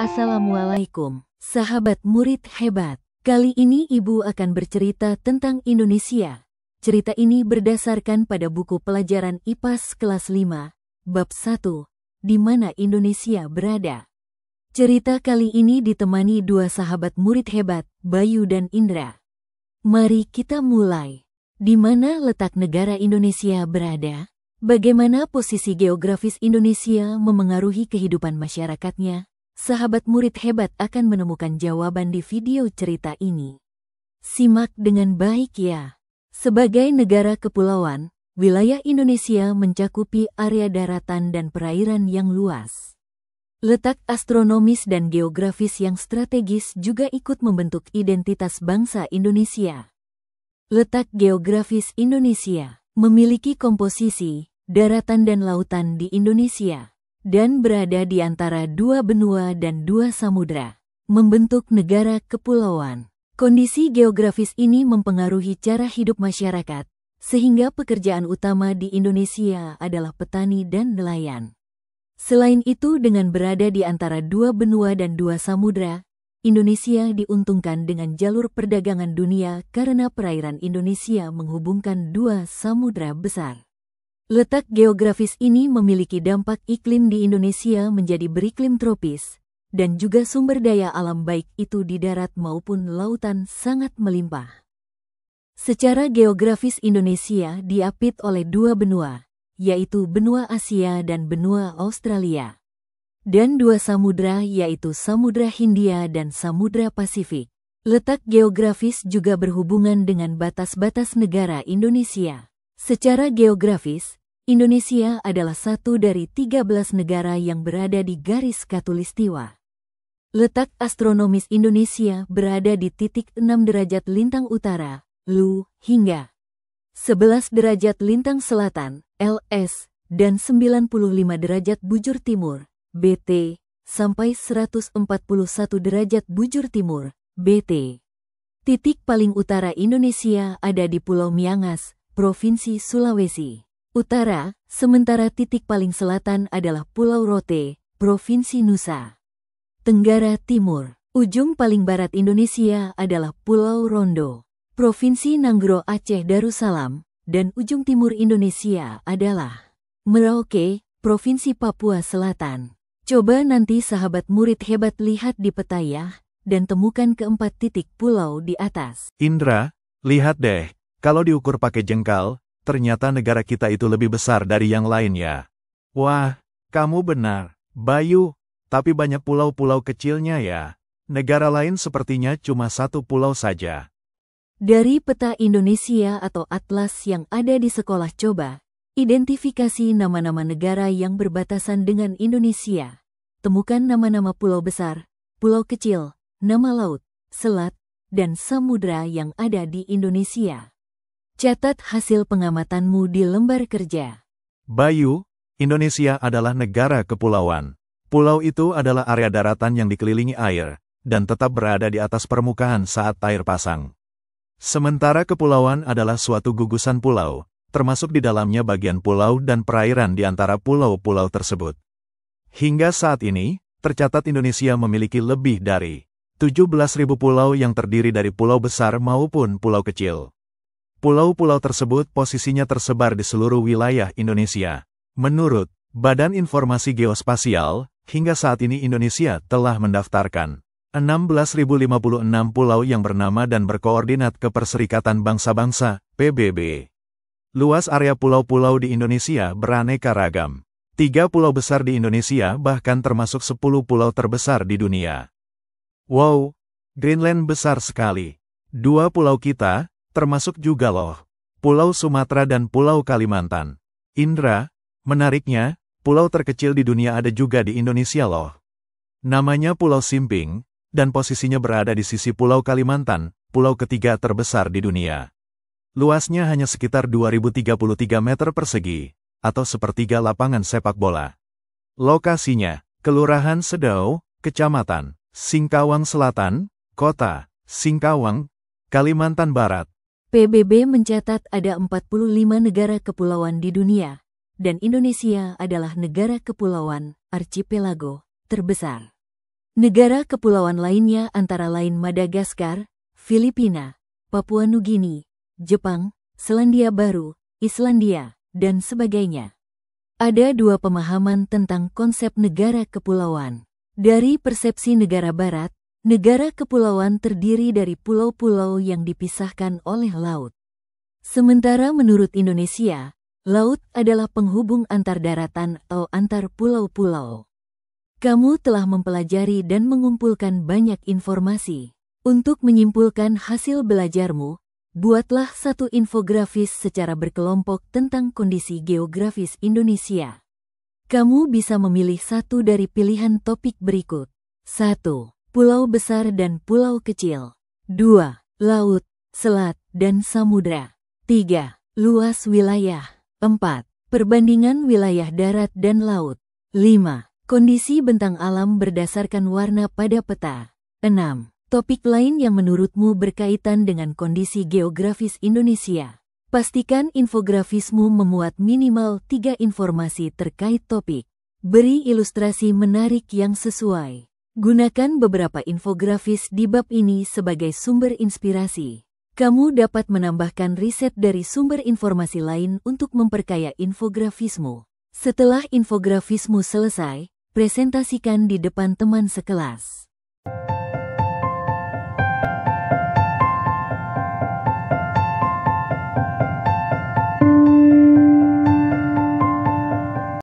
Assalamualaikum, sahabat murid hebat. Kali ini Ibu akan bercerita tentang Indonesia. Cerita ini berdasarkan pada buku pelajaran IPAS kelas 5, bab 1, di mana Indonesia berada. Cerita kali ini ditemani dua sahabat murid hebat, Bayu dan Indra. Mari kita mulai. Di mana letak negara Indonesia berada? Bagaimana posisi geografis Indonesia memengaruhi kehidupan masyarakatnya? Sahabat murid hebat akan menemukan jawaban di video cerita ini. Simak dengan baik ya. Sebagai negara kepulauan, wilayah Indonesia mencakupi area daratan dan perairan yang luas. Letak astronomis dan geografis yang strategis juga ikut membentuk identitas bangsa Indonesia. Letak geografis Indonesia memiliki komposisi, daratan dan lautan di Indonesia, dan berada di antara dua benua dan dua samudra, membentuk negara kepulauan. Kondisi geografis ini mempengaruhi cara hidup masyarakat, sehingga pekerjaan utama di Indonesia adalah petani dan nelayan. Selain itu, dengan berada di antara dua benua dan dua samudra, Indonesia diuntungkan dengan jalur perdagangan dunia karena perairan Indonesia menghubungkan dua samudra besar. Letak geografis ini memiliki dampak iklim di Indonesia menjadi beriklim tropis, dan juga sumber daya alam baik itu di darat maupun lautan sangat melimpah. Secara geografis Indonesia diapit oleh dua benua, yaitu benua Asia dan benua Australia, dan dua samudra yaitu Samudra Hindia dan Samudra Pasifik. Letak geografis juga berhubungan dengan batas-batas negara Indonesia. Secara geografis, Indonesia adalah satu dari 13 negara yang berada di garis khatulistiwa. Letak astronomis Indonesia berada di titik 6 derajat lintang utara, LU, hingga 11 derajat lintang selatan, LS, dan 95 derajat bujur timur, BT, sampai 141 derajat bujur timur, BT. Titik paling utara Indonesia ada di Pulau Miangas, Provinsi Sulawesi Utara, sementara titik paling selatan adalah Pulau Rote, Provinsi Nusa Tenggara Timur. Ujung paling barat Indonesia adalah Pulau Rondo, Provinsi Nanggro Aceh Darussalam, dan ujung timur Indonesia adalah Merauke, Provinsi Papua Selatan. Coba nanti sahabat murid hebat lihat di peta ya, dan temukan keempat titik pulau di atas. Indra, lihat deh. Kalau diukur pakai jengkal, ternyata negara kita itu lebih besar dari yang lain ya. Wah, kamu benar, Bayu, tapi banyak pulau-pulau kecilnya ya. Negara lain sepertinya cuma satu pulau saja. Dari peta Indonesia atau atlas yang ada di sekolah, coba identifikasi nama-nama negara yang berbatasan dengan Indonesia. Temukan nama-nama pulau besar, pulau kecil, nama laut, selat, dan samudra yang ada di Indonesia. Catat hasil pengamatanmu di lembar kerja. Bayu, Indonesia adalah negara kepulauan. Pulau itu adalah area daratan yang dikelilingi air, dan tetap berada di atas permukaan saat air pasang. Sementara kepulauan adalah suatu gugusan pulau, termasuk di dalamnya bagian pulau dan perairan di antara pulau-pulau tersebut. Hingga saat ini, tercatat Indonesia memiliki lebih dari 17.000 pulau yang terdiri dari pulau besar maupun pulau kecil. Pulau-pulau tersebut posisinya tersebar di seluruh wilayah Indonesia. Menurut Badan Informasi Geospasial, hingga saat ini Indonesia telah mendaftarkan 16.056 pulau yang bernama dan berkoordinat ke Perserikatan Bangsa-Bangsa, PBB. Luas area pulau-pulau di Indonesia beraneka ragam. 3 pulau besar di Indonesia bahkan termasuk 10 pulau terbesar di dunia. Wow, Greenland besar sekali. 2 pulau kita, termasuk juga loh, Pulau Sumatera dan Pulau Kalimantan. Indra, menariknya, pulau terkecil di dunia ada juga di Indonesia loh. Namanya Pulau Simping, dan posisinya berada di sisi Pulau Kalimantan, pulau ketiga terbesar di dunia. Luasnya hanya sekitar 2033 meter persegi, atau sepertiga lapangan sepak bola. Lokasinya, Kelurahan Sedau, Kecamatan Singkawang Selatan, Kota Singkawang, Kalimantan Barat. PBB mencatat ada 45 negara kepulauan di dunia, dan Indonesia adalah negara kepulauan, archipelago, terbesar. Negara kepulauan lainnya antara lain Madagaskar, Filipina, Papua Nugini, Jepang, Selandia Baru, Islandia, dan sebagainya. Ada dua pemahaman tentang konsep negara kepulauan. Dari persepsi negara barat, negara kepulauan terdiri dari pulau-pulau yang dipisahkan oleh laut. Sementara menurut Indonesia, laut adalah penghubung antar daratan atau antar pulau-pulau. Kamu telah mempelajari dan mengumpulkan banyak informasi. Untuk menyimpulkan hasil belajarmu, buatlah satu infografis secara berkelompok tentang kondisi geografis Indonesia. Kamu bisa memilih satu dari pilihan topik berikut. 1. Pulau besar dan pulau kecil. 2. Laut, selat, dan samudra. 3. Luas wilayah. 4. Perbandingan wilayah darat dan laut. 5. Kondisi bentang alam berdasarkan warna pada peta. 6. Topik lain yang menurutmu berkaitan dengan kondisi geografis Indonesia. Pastikan infografismu memuat minimal 3 informasi terkait topik. Beri ilustrasi menarik yang sesuai. Gunakan beberapa infografis di bab ini sebagai sumber inspirasi. Kamu dapat menambahkan riset dari sumber informasi lain untuk memperkaya infografismu. Setelah infografismu selesai, presentasikan di depan teman sekelas.